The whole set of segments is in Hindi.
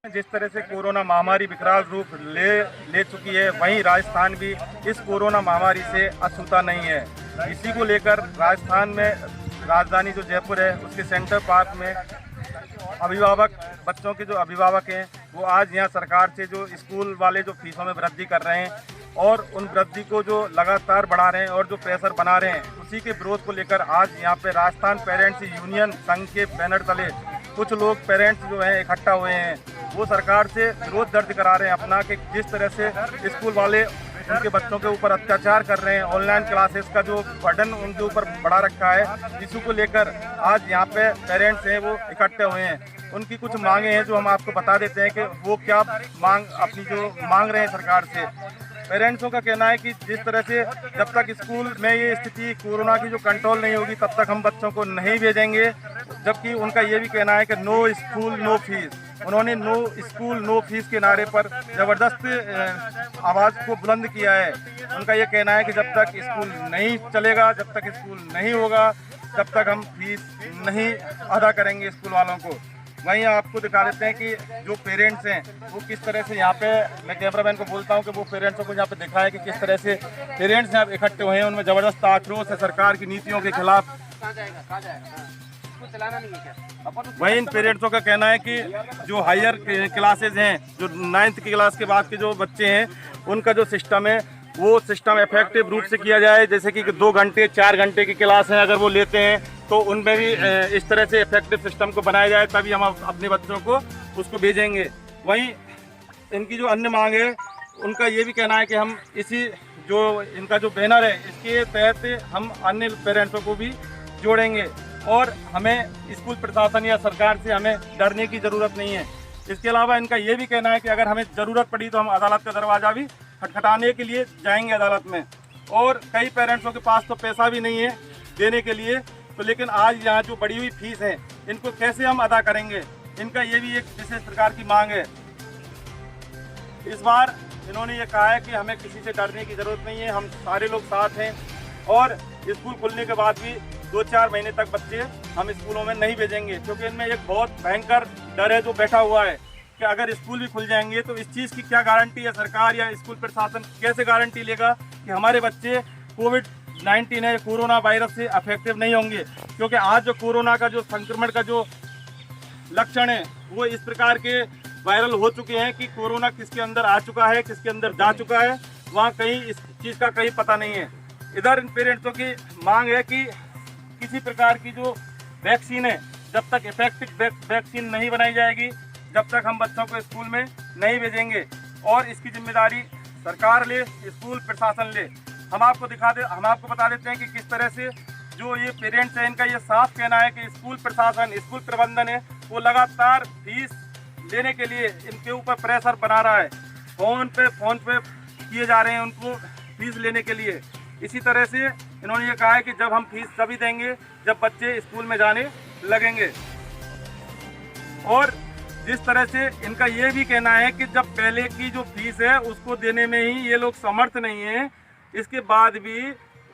जिस तरह से कोरोना महामारी विकराल रूप ले चुकी है, वहीं राजस्थान भी इस कोरोना महामारी से अछूता नहीं है। इसी को लेकर राजस्थान में राजधानी जो जयपुर है उसके सेंटर पार्क में अभिभावक, बच्चों के जो अभिभावक हैं वो आज यहाँ सरकार से जो स्कूल वाले जो फीसों में वृद्धि कर रहे हैं और उन वृद्धि को जो लगातार बढ़ा रहे हैं और जो प्रेशर बना रहे हैं, उसी के विरोध को लेकर आज यहाँ पे राजस्थान पेरेंट्स यूनियन संघ के बैनर तले कुछ लोग पेरेंट्स जो हैं इकट्ठा हुए हैं। वो सरकार से विरोध दर्ज करा रहे हैं अपना कि जिस तरह से स्कूल वाले उनके बच्चों के ऊपर अत्याचार कर रहे हैं, ऑनलाइन क्लासेस का जो बर्डन उनके ऊपर बढ़ा रखा है, इसी को लेकर आज यहाँ पे पेरेंट्स हैं वो इकट्ठे हुए हैं। उनकी कुछ मांगे हैं जो हम आपको बता देते हैं कि वो क्या अपनी जो मांग रहे हैं सरकार से। पेरेंट्सों का कहना है कि जिस तरह से जब तक स्कूल में ये स्थिति कोरोना की जो कंट्रोल नहीं होगी तब तक हम बच्चों को नहीं भेजेंगे, जबकि उनका ये भी कहना है कि नो स्कूल नो फीस। उन्होंने नो स्कूल नो फीस के नारे पर ज़बरदस्त आवाज़ को बुलंद किया है। उनका ये कहना है कि जब तक स्कूल नहीं चलेगा, जब तक स्कूल नहीं होगा, तब तक हम फीस नहीं अदा करेंगे स्कूल वालों को। वहीं आपको दिखा देते हैं कि जो पेरेंट्स हैं वो किस तरह से यहाँ पे, मैं कैमरामैन को बोलता हूँ कि वो पेरेंट्सों को यहाँ पे दिखा है कि किस तरह से पेरेंट्स यहाँ इकट्ठे हुए हैं। उनमें ज़बरदस्त आक्रोश है सरकार की नीतियों के खिलाफ। वहीं इन पेरेंट्सों का कहना है कि जो हायर क्लासेज हैं, जो 9th की क्लास के बाद के जो बच्चे हैं, उनका जो सिस्टम है वो सिस्टम इफेक्टिव रूप से किया जाए। जैसे कि 2 घंटे 4 घंटे की क्लास है, अगर वो लेते हैं तो उनमें भी इस तरह से इफेक्टिव सिस्टम को बनाया जाए, तभी हम अपने बच्चों को उसको भेजेंगे। वहीं इनकी जो अन्य मांग है, उनका ये भी कहना है कि हम इसी जो इनका जो बैनर है इसके तहत हम अन्य पेरेंट्सों को भी जोड़ेंगे और हमें स्कूल प्रशासन या सरकार से हमें डरने की ज़रूरत नहीं है। इसके अलावा इनका ये भी कहना है कि अगर हमें ज़रूरत पड़ी तो हम अदालत का दरवाज़ा भी खटखटाने के लिए जाएंगे अदालत में। और कई पेरेंट्सों के पास तो पैसा भी नहीं है देने के लिए, तो लेकिन आज यहाँ जो बढ़ी हुई फीस है इनको कैसे हम अदा करेंगे, इनका ये भी एक विशेष प्रकार की मांग है। इस बार इन्होंने ये कहा है कि हमें किसी से डरने की ज़रूरत नहीं है, हम सारे लोग साथ हैं और स्कूल खुलने के बाद भी 2-4 महीने तक बच्चे हम स्कूलों में नहीं भेजेंगे, क्योंकि इनमें एक बहुत भयंकर डर है जो बैठा हुआ है कि अगर स्कूल भी खुल जाएंगे तो इस चीज़ की क्या गारंटी है, सरकार या स्कूल प्रशासन कैसे गारंटी लेगा कि हमारे बच्चे कोविड-19 है, कोरोना वायरस से अफेक्टिव नहीं होंगे। क्योंकि आज जो कोरोना का जो संक्रमण का जो लक्षण है वो इस प्रकार के वायरल हो चुके हैं कि कोरोना किसके अंदर आ चुका है, किसके अंदर जा चुका है, वहाँ कहीं इस चीज़ का कहीं पता नहीं है। इधर इन पेरेंट्सों की मांग है कि किसी प्रकार की जो वैक्सीन है, जब तक इफेक्टिव वैक्सीन नहीं बनाई जाएगी, जब तक हम बच्चों को स्कूल में नहीं भेजेंगे और इसकी जिम्मेदारी सरकार ले, स्कूल प्रशासन ले। हम आपको बता देते हैं कि किस तरह से जो ये पेरेंट्स हैं इनका ये साफ कहना है कि स्कूल प्रशासन, स्कूल प्रबंधन है वो लगातार फीस लेने के लिए इनके ऊपर प्रेशर बना रहा है। फ़ोन पे किए जा रहे हैं उनको फीस लेने के लिए। इसी तरह से इन्होंने ये कहा है कि जब हम फीस तभी देंगे जब बच्चे स्कूल में जाने लगेंगे। और जिस तरह से इनका ये भी कहना है कि जब पहले की जो फीस है उसको देने में ही ये लोग समर्थ नहीं हैं, इसके बाद भी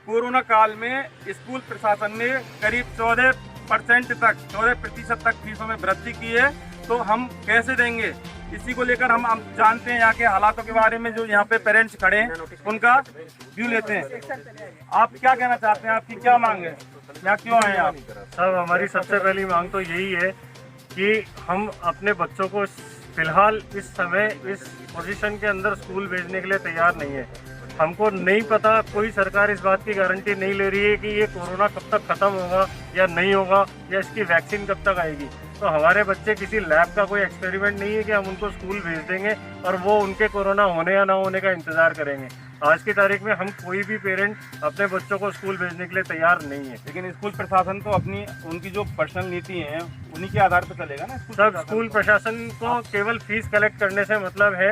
कोरोना काल में स्कूल प्रशासन ने करीब 14% तक फीसों में वृद्धि की है, तो हम कैसे देंगे। इसी को लेकर हम जानते हैं यहाँ के हालातों के बारे में, जो यहाँ पे पेरेंट्स खड़े हैं उनका व्यू लेते हैं। आप क्या कहना चाहते हैं, आपकी क्या मांग है, यहाँ क्यों आए आप? सर, हमारी सबसे पहली मांग तो यही है कि हम अपने बच्चों को फिलहाल इस समय इस पोजीशन के अंदर स्कूल भेजने के लिए तैयार नहीं है। हमको नहीं पता, कोई सरकार इस बात की गारंटी नहीं ले रही है कि ये कोरोना कब तक ख़त्म होगा या नहीं होगा, या इसकी वैक्सीन कब तक आएगी। तो हमारे बच्चे किसी लैब का कोई एक्सपेरिमेंट नहीं है कि हम उनको स्कूल भेज देंगे और वो उनके कोरोना होने या ना होने का इंतज़ार करेंगे। आज की तारीख में हम कोई भी पेरेंट अपने बच्चों को स्कूल भेजने के लिए तैयार नहीं है। लेकिन स्कूल प्रशासन तो उनकी जो पर्सनल नीति है उन्हीं के आधार पर चलेगा ना। सब स्कूल प्रशासन को केवल फीस कलेक्ट करने से मतलब है,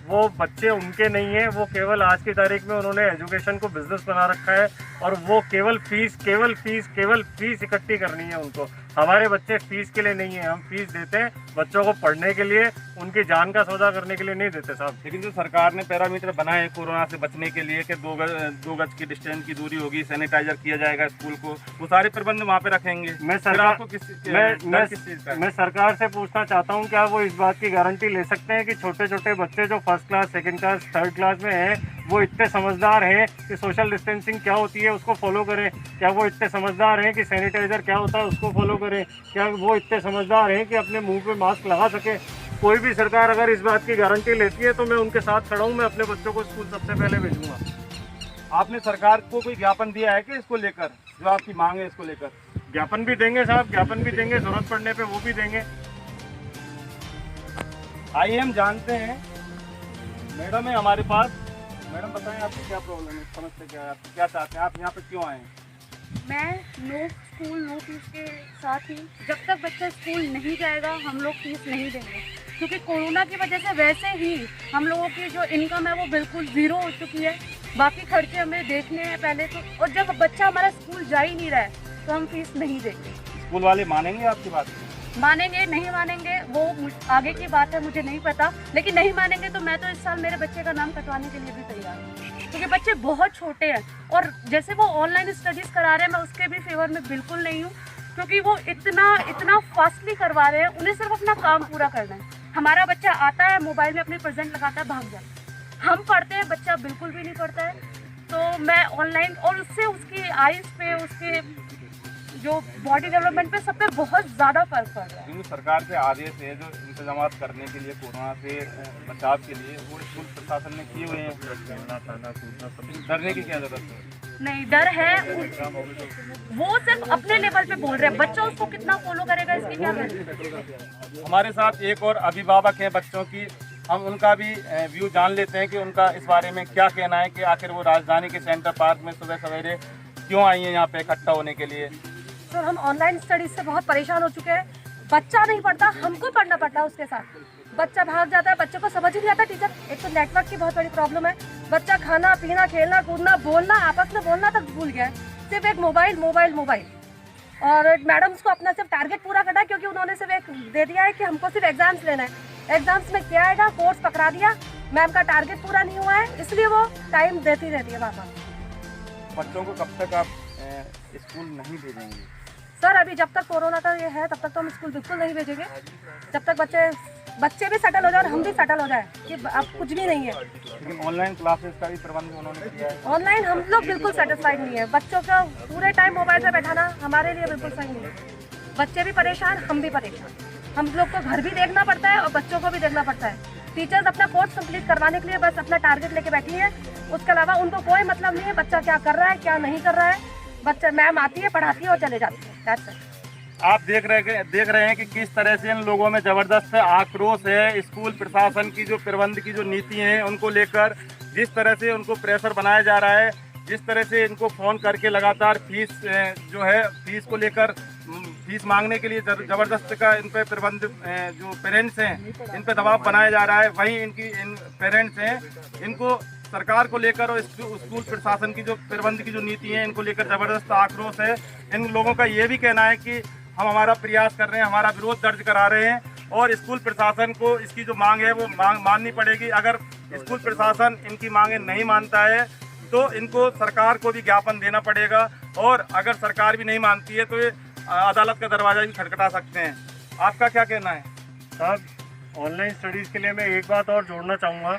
वो बच्चे उनके नहीं है। वो केवल आज की तारीख में उन्होंने एजुकेशन को बिजनेस बना रखा है और वो केवल फीस इकट्ठी करनी है उनको। हमारे बच्चे फीस के लिए नहीं है, हम फीस देते हैं बच्चों को पढ़ने के लिए, उनकी जान का सौदा करने के लिए नहीं देते साहब। लेकिन जो सरकार ने पैरामीटर बनाए हैं कोरोना से बचने के लिए कि 2 गज की डिस्टेंस की दूरी होगी, सैनिटाइजर किया जाएगा स्कूल को, वो सारे प्रबंध वहाँ पे रखेंगे। मैं फिर सरकार आपको किस चीज़ का? मैं सरकार से पूछना चाहता हूँ, क्या वो इस बात की गारंटी ले सकते हैं कि छोटे छोटे बच्चे जो first class, second class, third class में हैं वो इतने समझदार हैं कि सोशल डिस्टेंसिंग क्या होती है उसको फॉलो करें? क्या वो इतने समझदार हैं कि सैनिटाइजर क्या होता है उसको फॉलो करें? क्या वो इतने समझदार हैं कि अपने मुंह पे मास्क लगा सके? कोई भी सरकार अगर इस बात की गारंटी लेती है तो मैं उनके साथ खड़ा हूँ, मैं अपने बच्चों को स्कूल सबसे पहले भेजूंगा। आपने सरकार को कोई ज्ञापन दिया है कि इसको लेकर, जो आपकी मांग है इसको लेकर? ज्ञापन भी देंगे साहब, ज्ञापन भी देंगे, जरूरत पड़ने पे वो भी देंगे। आइए हम जानते हैं, मैडम है हमारे पास। मैडम बताएं आपकी क्या प्रॉब्लम है, समस्या क्या है, आप क्या चाहते हैं, आप यहाँ पे क्यों आए हैं? मैं नो स्कूल नो फीस के साथ ही, जब तक बच्चा स्कूल नहीं जाएगा हम लोग फीस नहीं देंगे, क्योंकि कोरोना की वजह से वैसे ही हम लोगों की जो इनकम है वो बिल्कुल ज़ीरो हो चुकी है। बाकी खर्चे हमें देखने हैं पहले तो, और जब बच्चा हमारा स्कूल जा ही नहीं रहा है तो हम फीस नहीं देंगे। स्कूल वाले मानेंगे आपकी बात? मानेंगे नहीं मानेंगे वो आगे की बात है, मुझे नहीं पता, लेकिन नहीं मानेंगे तो मैं तो इस साल मेरे बच्चे का नाम कटवाने के लिए भी तैयार हूँ, क्योंकि बच्चे बहुत छोटे हैं। और जैसे वो ऑनलाइन स्टडीज़ करा रहे हैं, मैं उसके भी फेवर में बिल्कुल नहीं हूँ, क्योंकि वो इतना फास्टली करवा रहे हैं, उन्हें सिर्फ अपना काम पूरा करना है। हमारा बच्चा आता है, मोबाइल में अपनी प्रेजेंट लगाता है, भाग जाता है। हम पढ़ते हैं, बच्चा बिल्कुल भी नहीं पढ़ता है। तो मैं ऑनलाइन, और उससे उसकी आइज़ पे, उसके जो बॉडी डेवलपमेंट पे, सब पे बहुत ज़्यादा फर्क पड़ रहा है। क्योंकि सरकार के आदेश है जो इंतजाम करने के लिए कोरोना से बचाव के लिए वो स्कूल प्रशासन ने किए हुए हैं, डरने की क्या जरूरत है? नहीं, डर है, वो सिर्फ अपने लेवल पे बोल रहे हैं, बच्चा उसको कितना फॉलो करेगा इसकी क्या गारंटी। हमारे साथ एक और अभिभावक हैं बच्चों की, हम उनका भी व्यू जान लेते हैं कि उनका इस बारे में क्या कहना है कि आखिर वो राजधानी के सेंटर पार्क में सुबह सवेरे क्यों आई हैं यहाँ पे इकट्ठा होने के लिए। सर हम ऑनलाइन स्टडीज से बहुत परेशान हो चुके हैं, बच्चा नहीं पढ़ता, हमको पढ़ना पड़ता है उसके साथ। बच्चा भाग जाता है, बच्चे को समझ ही नहीं आता टीचर, एक तो नेटवर्क की बहुत बड़ी प्रॉब्लम है, बच्चा खाना पीना, खेलना कूदना, बोलना, आपस में बोलना तक भूल गया है, सिर्फ एक मोबाइल मोबाइल मोबाइल। और मैडम उसको अपना सिर्फ टारगेट पूरा करना है, क्योंकि उन्होंने सिर्फ एक दे दिया है कि हमको सिर्फ एग्जाम्स लेना है। एग्जाम्स में क्या आएगा, कोर्स पकड़ा दिया, मैम का टारगेट पूरा नहीं हुआ है, इसलिए वो टाइम देती रहती है वापस। बच्चों को कब तक आप स्कूल नहीं भेजेंगे? सर अभी जब तक कोरोना का ये है तब तक तो हम स्कूल बिल्कुल नहीं भेजेंगे, जब तक बच्चे भी सेटल हो जाए और हम भी सेटल हो जाए कि अब कुछ भी नहीं है। लेकिन ऑनलाइन क्लासेस का भी प्रबंध उन्होंने किया है। ऑनलाइन हम लोग बिल्कुल सेटिस्फाइड नहीं है, बच्चों का पूरे टाइम मोबाइल पे बैठाना हमारे लिए बिल्कुल सही नहीं है। बच्चे भी परेशान, हम भी परेशान, हम लोग को घर भी देखना पड़ता है और बच्चों को भी देखना पड़ता है। टीचर्स अपना कोर्स कंप्लीट करवाने के लिए बस अपना टारगेट लेके बैठी है, उसके अलावा उनको कोई मतलब नहीं है बच्चा क्या कर रहा है क्या नहीं कर रहा है। बच्चा मैम आती है, पढ़ाती है और चले जाती है। आप देख रहे हैं कि किस तरह से इन लोगों में जबरदस्त आक्रोश है स्कूल प्रशासन की जो प्रबंध की जो नीति है उनको लेकर, जिस तरह से उनको प्रेशर बनाया जा रहा है, जिस तरह से इनको फ़ोन करके लगातार फीस जो है फीस को लेकर फीस मांगने के लिए ज़बरदस्त का इन पे प्रबंध जो पेरेंट्स हैं इन पे दबाव बनाया जा रहा है। वहीं इन पेरेंट्स हैं, इनको सरकार को लेकर और स्कूल प्रशासन की जो प्रबंध की जो नीति है इनको लेकर ज़बरदस्त आक्रोश है। इन लोगों का ये भी कहना है कि हम हमारा प्रयास कर रहे हैं, हमारा विरोध दर्ज करा रहे हैं और स्कूल प्रशासन को इसकी जो मांग है वो माननी पड़ेगी। अगर स्कूल प्रशासन इनकी मांगें नहीं मानता है तो इनको सरकार को भी ज्ञापन देना पड़ेगा, और अगर सरकार भी नहीं मानती है तो ये अदालत का दरवाजा भी खटखटा सकते हैं। आपका क्या कहना है? साहब ऑनलाइन स्टडीज़ के लिए मैं एक बात और जोड़ना चाहूँगा,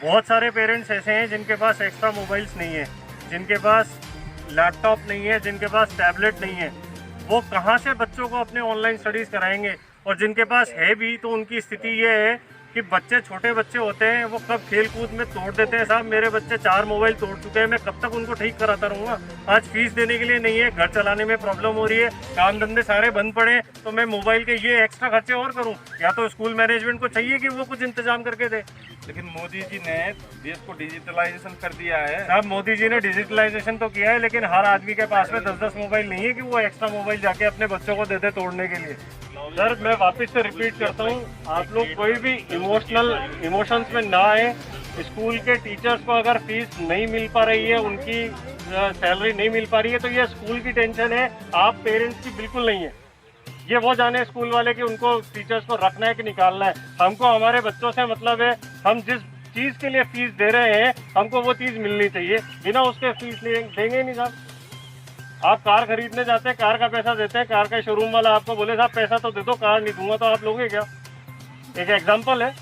बहुत सारे पेरेंट्स ऐसे हैं जिनके पास एक्स्ट्रा मोबाइल्स नहीं है, जिनके पास लैपटॉप नहीं है, जिनके पास टैबलेट नहीं है, वो कहाँ से बच्चों को अपने ऑनलाइन स्टडीज़ कराएंगे। और जिनके पास है भी तो उनकी स्थिति ये है कि बच्चे छोटे बच्चे होते हैं, वो कब खेल कूद में तोड़ देते हैं। साहब मेरे बच्चे 4 मोबाइल तोड़ चुके हैं, मैं कब तक उनको ठीक कराता रहूँगा। आज फीस देने के लिए नहीं है, घर चलाने में प्रॉब्लम हो रही है, काम धंधे सारे बंद पड़े, तो मैं मोबाइल के ये एक्स्ट्रा खर्चे और करूँ? या तो स्कूल मैनेजमेंट को चाहिए कि वो कुछ इंतजाम करके दे। लेकिन मोदी जी ने देश को डिजिटलाइजेशन कर दिया है। साहब मोदी जी ने डिजिटलाइजेशन तो किया है, लेकिन हर आदमी के पास में 10-10 मोबाइल नहीं है कि वो एक्स्ट्रा मोबाइल जाके अपने बच्चों को दे दे तोड़ने के लिए। सर मैं वापस से रिपीट करता हूँ, आप लोग कोई भी इमोशंस में ना आए। स्कूल के टीचर्स को अगर फीस नहीं मिल पा रही है, उनकी सैलरी नहीं मिल पा रही है, तो ये स्कूल की टेंशन है, आप पेरेंट्स की बिल्कुल नहीं है। ये वो जाने स्कूल वाले कि उनको टीचर्स को रखना है कि निकालना है। हमको हमारे बच्चों से मतलब है, हम जिस चीज़ के लिए फीस दे रहे हैं हमको वो चीज़ मिलनी चाहिए, बिना उसके फीस देंगे ही नहीं साहब। आप कार खरीदने जाते हैं, कार का पैसा देते हैं, कार का शोरूम वाला आपको बोले साहब पैसा तो दे दो, कार नहीं दूंगा, तो आप लोगे क्या? एक एग्जाम्पल है,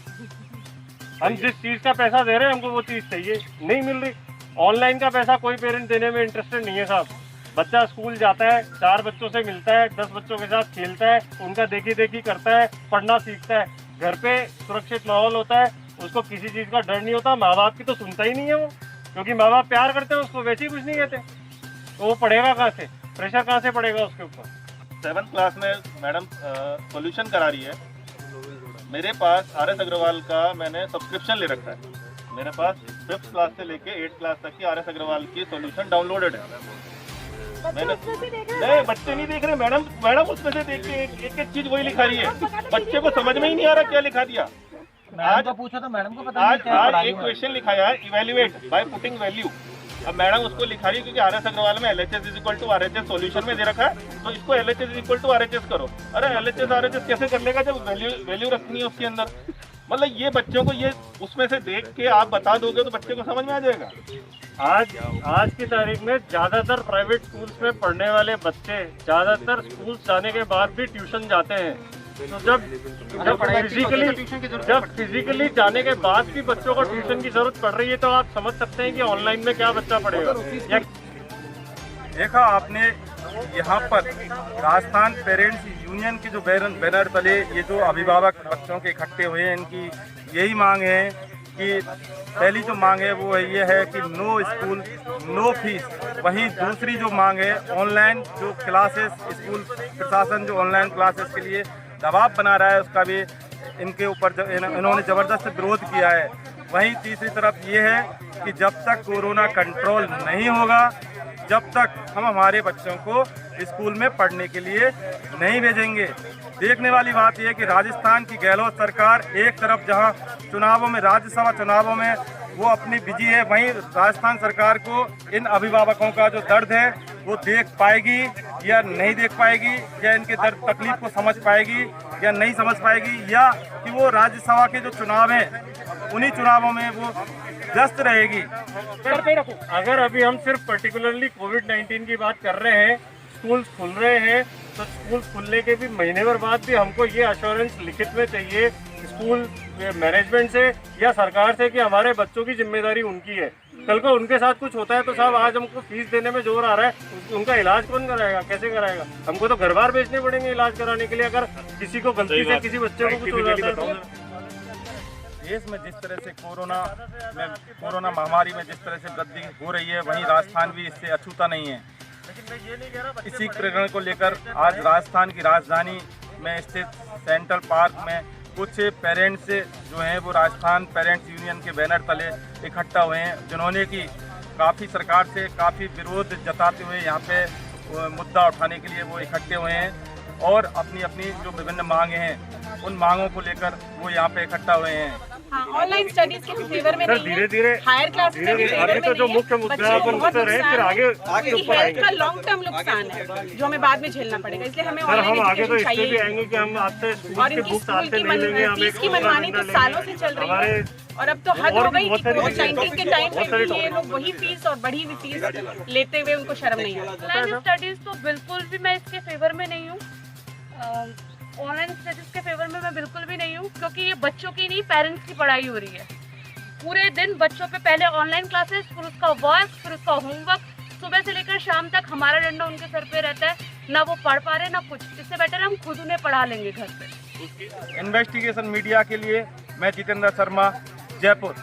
हम जिस चीज़ का पैसा दे रहे हैं हमको वो चीज़ चाहिए, नहीं मिल रही। ऑनलाइन का पैसा कोई पेरेंट देने में इंटरेस्टेड नहीं है साहब। बच्चा स्कूल जाता है, 4 बच्चों से मिलता है, 10 बच्चों के साथ खेलता है, उनका देखी देखी करता है, पढ़ना सीखता है, घर पे सुरक्षित माहौल होता है, उसको किसी चीज़ का डर नहीं होता। माँ बाप की तो सुनता ही नहीं है वो, क्योंकि माँ बाप प्यार करते हैं उसको, वैसे ही कुछ नहीं कहते, तो वो पढ़ेगा कहाँ से? प्रेशर कहाँ से पड़ेगा उसके ऊपर? 7th क्लास में मैडम सॉल्यूशन करा रही है। मेरे पास RS अग्रवाल का मैंने सब्सक्रिप्शन ले रखा है। मेरे पास 5th क्लास से लेके 8th क्लास तक की RS अग्रवाल की सॉल्यूशन डाउनलोडेड है। मैंने नहीं, बच्चे नहीं देख रहे मैडम उसमें से देख के एक एक चीज वही लिखा रही है। बच्चे को समझ में ही नहीं आ रहा क्या लिखा दिया। आज पूछो तो मैडम को पता आज एक क्वेश्चन लिखा है, इवेल्युएट बाय पुटिंग वैल्यू। अब मैडम उसको लिखा रही है क्योंकि RS अग्रवाल में LHS = RHS सॉल्यूशन में दे रखा है, तो इसको LHS = RHS करो। अरे LHS RHS कैसे कर लेगा जब वैल्यू रखनी है उसके अंदर? मतलब ये बच्चों को ये उसमें से देख के आप बता दोगे तो बच्चे को समझ में आ जाएगा। आज की तारीख में ज़्यादातर प्राइवेट स्कूल्स में पढ़ने वाले बच्चे ज़्यादातर स्कूल जाने के बाद भी ट्यूशन जाते हैं। तो जब फिजिकली जाने के बाद भी बच्चों को ट्यूशन की जरूरत पड़ रही है, तो आप समझ सकते हैं कि ऑनलाइन में क्या बच्चा पढ़ेगा। देखा आपने यहाँ पर राजस्थान पेरेंट्स यूनियन के जो बैनर तले ये जो अभिभावक बच्चों के इकट्ठे हुए हैं, इनकी यही मांग है कि पहली जो मांग है वो ये है कि नो स्कूल नो फीस। वहीं दूसरी जो मांग है ऑनलाइन जो क्लासेस, स्कूल प्रशासन जो ऑनलाइन क्लासेस के लिए दबाव बना रहा है उसका भी इनके ऊपर इन्होंने ज़बरदस्त विरोध किया है। वहीं तीसरी तरफ ये है कि जब तक कोरोना कंट्रोल नहीं होगा, जब तक हम हमारे बच्चों को स्कूल में पढ़ने के लिए नहीं भेजेंगे। देखने वाली बात यह है कि राजस्थान की गहलोत सरकार एक तरफ जहां चुनावों में, राज्यसभा चुनावों में वो अपनी बिजी है, वहीं राजस्थान सरकार को इन अभिभावकों का जो दर्द है वो देख पाएगी या नहीं देख पाएगी, या इनके दर्द तकलीफ को समझ पाएगी या नहीं समझ पाएगी, या कि वो राज्यसभा के जो चुनाव हैं उन्हीं चुनावों में वो व्यस्त रहेगी। अगर अभी हम सिर्फ पर्टिकुलरली कोविड-19 की बात कर रहे हैं, स्कूल खुल रहे हैं, तो स्कूल खुलने के भी महीने भर बाद भी हमको ये अश्योरेंस लिखित में चाहिए स्कूल मैनेजमेंट से या सरकार से कि हमारे बच्चों की जिम्मेदारी उनकी है। कल को उनके साथ कुछ होता है तो साहब आज हमको फीस देने में जोर आ रहा है, उनका इलाज कौन कराएगा, कैसे कराएगा? हमको तो घर बार बेचने पड़ेंगे इलाज कराने के लिए, अगर किसी को गलती से किसी बच्चे को कुछ हो जाता है तो। देश में जिस तरह से कोरोना महामारी में जिस तरह से वृद्धि हो रही है, वहीं राजस्थान भी इससे अछूता नहीं है। इसी प्रकरण को लेकर आज राजस्थान की राजधानी में स्थित सेंट्रल पार्क में कुछ पेरेंट्स जो हैं वो राजस्थान पेरेंट्स यूनियन के बैनर तले इकट्ठा हुए हैं, जिन्होंने कि काफ़ी सरकार से काफ़ी विरोध जताते हुए यहाँ पे मुद्दा उठाने के लिए वो इकट्ठे हुए हैं और अपनी अपनी जो विभिन्न मांगे हैं उन मांगों को लेकर वो यहाँ पे इकट्ठा हुए हैं। ऑनलाइन स्टडीज के फेवर में नहीं है, धीरे-धीरे हायर क्लास के फेवर में अभी तो जो मुख्य मुद्दा है उन पर रहे, फिर आगे हेल्थ का लॉन्ग टर्म नुकसान है जो हमें बाद में झेलना पड़ेगा, इसलिए हमें सर हम ऑनलाइन आगे तो एजुकेशन इससे भी चाहिए। आएंगे कि हम आपसे और स्कूल के इनकी बुक्स स्कूल आपसे की नहीं लेंगे, हम फीस की मनमानी तो सालों से चल रही है और अब तो हद हो गई कि कोविड-19 के टाइम पे भी ये लोग वही फीस और बढ़ी हुई फीस लेते हुए उनको शर्म नहीं आता। ऑनलाइन स्टडीज तो बिल्कुल भी मैं इसके फेवर में नहीं हूँ। ऑनलाइन स्टडीज के फेवर में मैं बिल्कुल भी नहीं हूँ, क्योंकि ये बच्चों की नहीं पेरेंट्स की पढ़ाई हो रही है। पूरे दिन बच्चों पे पहले ऑनलाइन क्लासेस, फिर उसका वर्क, फिर उसका होमवर्क, सुबह से लेकर शाम तक हमारा डंडा उनके सर पे रहता है, ना वो पढ़ पा रहे ना कुछ। इससे बेटर हम खुद उन्हें पढ़ा लेंगे घर पे। इन्वेस्टिगेशन मीडिया के लिए मैं जितेंद्र शर्मा, जयपुर।